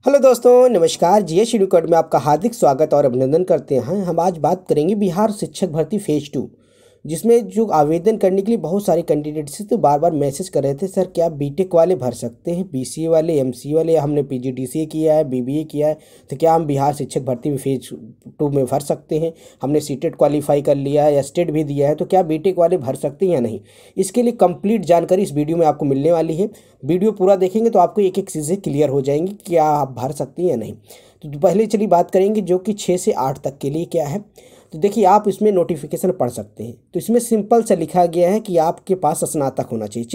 Hello दोस्तों, नमस्कार। GS एडुकेड में आपका हार्दिक स्वागत और अभिनंदन करते हैं। हम आज बात करेंगे बिहार शिक्षक भर्ती फेज 2, जिसमें जो आवेदन करने के लिए बहुत सारे कैंडिडेट्स तो बार बार मैसेज कर रहे थे, सर क्या बीटेक वाले भर सकते हैं, बीसीए वाले, एमसीए वाले, हमने पीजीडीसीए किया है, बीबीए किया है, तो क्या हम बिहार शिक्षक भर्ती में फेज 2 में भर सकते हैं। हमने सीटेट क्वालिफाई कर लिया है या स्टेट भी दिया है, तो क्या बीटेक वाले भर सकते हैं या नहीं। इसके लिए कंप्लीट जानकारी इस वीडियो में आपको मिलने वाली है। वीडियो पूरा देखेंगे तो आपको एक एक चीज़ें क्लियर हो जाएंगी, क्या आप भर सकते हैं या नहीं। तो पहले चलिए बात करेंगे जो कि 6 से 8 तक के लिए क्या है। तो देखिए, आप इसमें नोटिफिकेशन पढ़ सकते हैं। तो इसमें सिंपल से लिखा गया है कि आपके पास स्नातक होना चाहिए।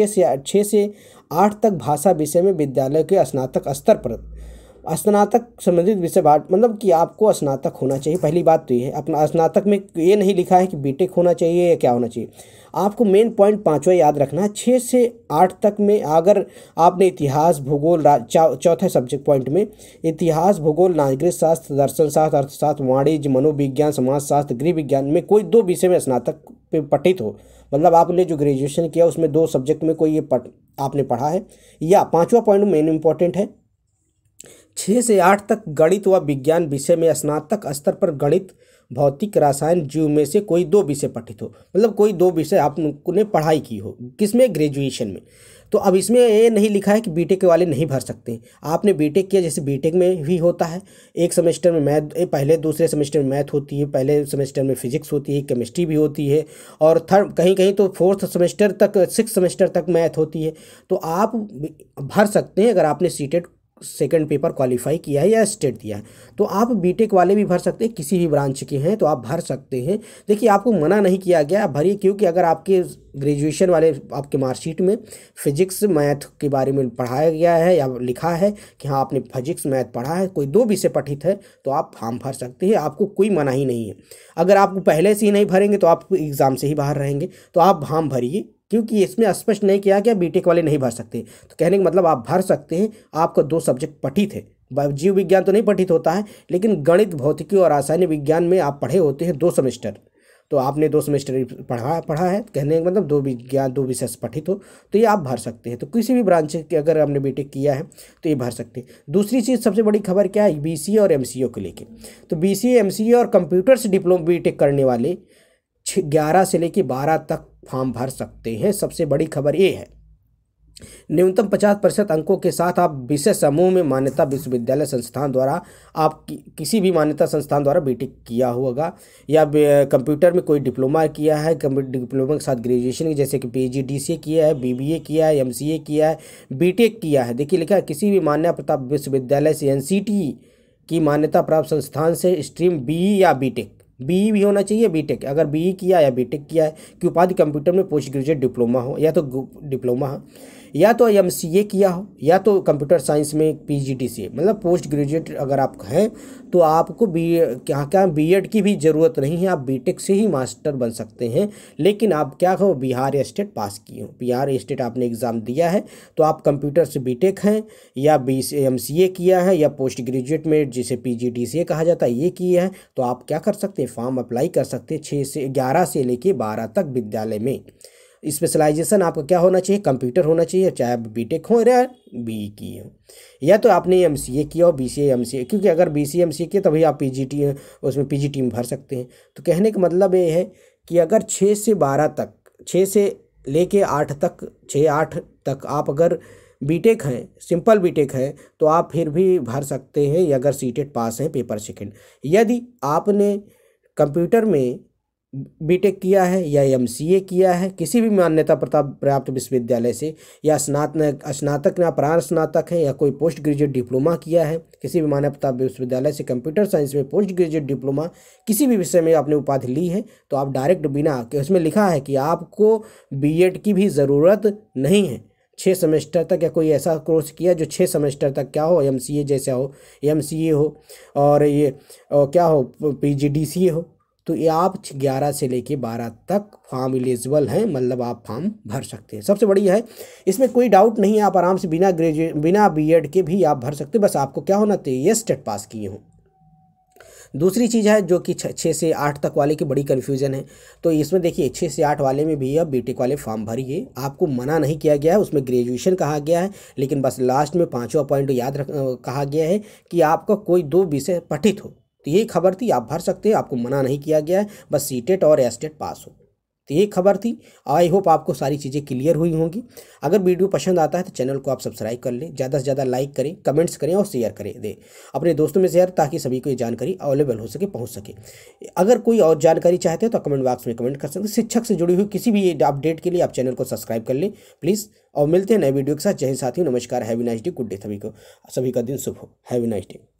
6 से 8 तक भाषा विषय में विद्यालय के स्नातक स्तर पर स्नातक संबंधित विषय मतलब कि आपको स्नातक होना चाहिए। पहली बात तो ये है, अपना स्नातक में ये नहीं लिखा है कि बीटेक होना चाहिए या क्या होना चाहिए। आपको मेन पॉइंट पांचवा याद रखना है। 6 से 8 तक में अगर आपने इतिहास, भूगोल, चौथे सब्जेक्ट पॉइंट में इतिहास, भूगोल, नागरिक शास्त्र, दर्शन शास्त्र, अर्थशास्त्र, वाणिज्य, मनोविज्ञान, समाजशास्त्र, गृह विज्ञान में कोई 2 विषय में स्नातक पे पठित हो, मतलब आपने जो ग्रेजुएशन किया उसमें 2 सब्जेक्ट में कोई ये आपने पढ़ा है, या पांचवा पॉइंट मेन इंपॉर्टेंट है, 6 से 8 तक गणित व विज्ञान विषय में स्नातक स्तर पर गणित, भौतिक, रसायन, जीव में से कोई 2 विषय पठित हो, मतलब कोई 2 विषय आपने पढ़ाई की हो, किसमें, ग्रेजुएशन में। तो अब इसमें ये नहीं लिखा है कि बीटेक वाले नहीं भर सकते। आपने बीटेक किया, जैसे बीटेक में भी होता है, एक सेमेस्टर में मैथ, पहले दूसरे सेमेस्टर में मैथ होती है, पहले सेमेस्टर में फिजिक्स होती है, केमिस्ट्री भी होती है, और थर्ड कहीं कहीं तो 4th सेमेस्टर तक, 6th सेमेस्टर तक मैथ होती है। तो आप भर सकते हैं अगर आपने सीटेट सेकंड पेपर क्वालिफाई किया है या स्टेट दिया है। तो आप बीटेक वाले भी भर सकते हैं, किसी भी ब्रांच के हैं तो आप भर सकते हैं। देखिए, आपको मना नहीं किया गया, आप भरिए, क्योंकि अगर आपके ग्रेजुएशन वाले आपके मार्कशीट में फिजिक्स मैथ के बारे में पढ़ाया गया है या लिखा है कि हाँ आपने फिजिक्स मैथ पढ़ा है, कोई 2 विषय पठित है, तो आप फॉर्म भर सकते हैं, आपको कोई मनाही नहीं है। अगर आप पहले से ही नहीं भरेंगे तो आप एग्ज़ाम से ही बाहर रहेंगे, तो आप फॉर्म भरिए, क्योंकि इसमें स्पष्ट नहीं किया कि बीटेक वाले नहीं भर सकते। तो कहने का मतलब आप भर सकते हैं, आपका 2 सब्जेक्ट पठित है। जीव विज्ञान तो नहीं पठित होता है, लेकिन गणित, भौतिकी और रासायनिक विज्ञान में आप पढ़े होते हैं 2 सेमेस्टर, तो आपने 2 सेमेस्टर पढ़ा है, कहने का मतलब 2 विज्ञान, 2 विषय पठित हो, तो ये आप भर सकते हैं। तो किसी भी ब्रांच के अगर हमने बीटेक किया है तो ये भर सकते हैं। दूसरी चीज़, सबसे बड़ी खबर क्या है, बीसीए और एमसीए को लेके। तो बीसीए, एमसीए और कंप्यूटर से डिप्लोमा बीटेक करने वाले 11 से लेके 12 तक फॉर्म भर सकते हैं। सबसे बड़ी खबर ये है, न्यूनतम 50% अंकों के साथ आप विषय समूह में मान्यता विश्वविद्यालय संस्थान द्वारा, आप किसी भी मान्यता संस्थान द्वारा बीटेक किया होगा, या कंप्यूटर में कोई डिप्लोमा किया है, डिप्लोमा के साथ ग्रेजुएशन की, जैसे कि पीजीडीसीए किया है, बीबीए किया है, एमसीए किया है, बीटेक किया है। देखिए लिखा है, किसी भी मान्यता प्राप्त विश्वविद्यालय से, एनसीटी की मान्यता प्राप्त संस्थान से स्ट्रीम बीई या बीटेक, बीई भी होना चाहिए, बीटेक, अगर बीई किया या बीटेक किया है कि उपाधि कंप्यूटर में पोस्ट ग्रेजुएट डिप्लोमा हो, या तो डिप्लोमा हो, या तो एमसीए किया हो, या तो कंप्यूटर साइंस में पीजीडीसीए, मतलब पोस्ट ग्रेजुएट अगर आप हैं तो आपको क्या बीएड की भी ज़रूरत नहीं है, आप बीटेक से ही मास्टर बन सकते हैं। लेकिन आप क्या हो, बिहार स्टेट पास किए हो, बिहार स्टेट आपने एग्ज़ाम दिया है, तो आप कंप्यूटर से बीटेक हैं, या एमसीए किया है, या पोस्ट ग्रेजुएट में जिसे पीजीडीसीए कहा जाता है ये किया है, तो आप क्या कर सकते हैं, फॉर्म अप्लाई कर सकते हैं। 11 से लेके 12 तक विद्यालय में स्पेशलाइजेशन आपका क्या होना चाहिए, कंप्यूटर होना चाहिए, चाहे आप बीटेक हो या बीई किए हो, या तो आपने एमसीए किया हो, बीसीए एमसीए, क्योंकि अगर बीसीए एमसीए किया तभी आप पीजीटी उसमें पीजीटी में भर सकते हैं। तो कहने का मतलब ये है कि अगर 6 से 12 तक, 6 से लेके 8 तक, 6-8 तक आप अगर बीटेक हैं, सिंपल बीटेक है, तो आप फिर भी भर सकते हैं, या अगर सीटेट पास हैं पेपर सेकंड। यदि आपने कंप्यूटर में बीटेक किया है या एमसीए किया है किसी भी मान्यता प्राप्त विश्वविद्यालय से, या स्नातक या प्राण स्नातक है, या कोई पोस्ट ग्रेजुएट डिप्लोमा किया है किसी भी मान्यता प्राप्त विश्वविद्यालय से, कंप्यूटर साइंस में पोस्ट ग्रेजुएट डिप्लोमा किसी भी विषय में आपने उपाधि ली है, तो आप डायरेक्ट बिना, उसमें लिखा है कि आपको बीएड की भी ज़रूरत नहीं है। 6 सेमेस्टर तक, या कोई ऐसा कोर्स किया जो 6 सेमेस्टर तक क्या हो, एमसीए जैसा हो, एमसीए हो, और ये क्या हो, पीजीडीसीए हो, तो ये आप 11 से लेके 12 तक फॉर्म एलिजिबल हैं, मतलब आप फॉर्म भर सकते हैं। सबसे बड़ी है, इसमें कोई डाउट नहीं है, आप आराम से बिना बीएड के भी आप भर सकते हैं, बस आपको क्या होना चाहिए, स्टेट पास किए हों। दूसरी चीज़ है जो कि 6 से 8 तक वाले की बड़ी कन्फ्यूज़न है। तो इसमें देखिए 6 से 8 वाले में भी अब बीटेक वाले फॉर्म भरिए, आपको मना नहीं किया गया है, उसमें ग्रेजुएशन कहा गया है, लेकिन बस लास्ट में 5वां पॉइंट याद कहा गया है कि आपका कोई 2 विषय पठित हो। तो यही खबर थी, आप भर सकते हैं, आपको मना नहीं किया गया है, बस सीटेट और एस्टेट पास हो। तो ये खबर थी। आई होप आपको सारी चीज़ें क्लियर हुई होंगी। अगर वीडियो पसंद आता है तो चैनल को आप सब्सक्राइब कर लें, ज़्यादा से ज़्यादा लाइक करें, कमेंट्स करें और शेयर करें दें अपने दोस्तों में शेयर, ताकि सभी को ये जानकारी अवेलेबल हो सके, पहुंच सके। अगर कोई और जानकारी चाहते हैं तो कमेंट बॉक्स में कमेंट कर सकते हैं। शिक्षक से जुड़ी हुई किसी भी अपडेट के लिए आप चैनल को सब्सक्राइब कर लें प्लीज़। और मिलते हैं नए वीडियो के साथ। जय हिंद साथियों, नमस्कार, heavy nice day, good day सभी को, सभी का दिन शुभ हो। Heavy nice day.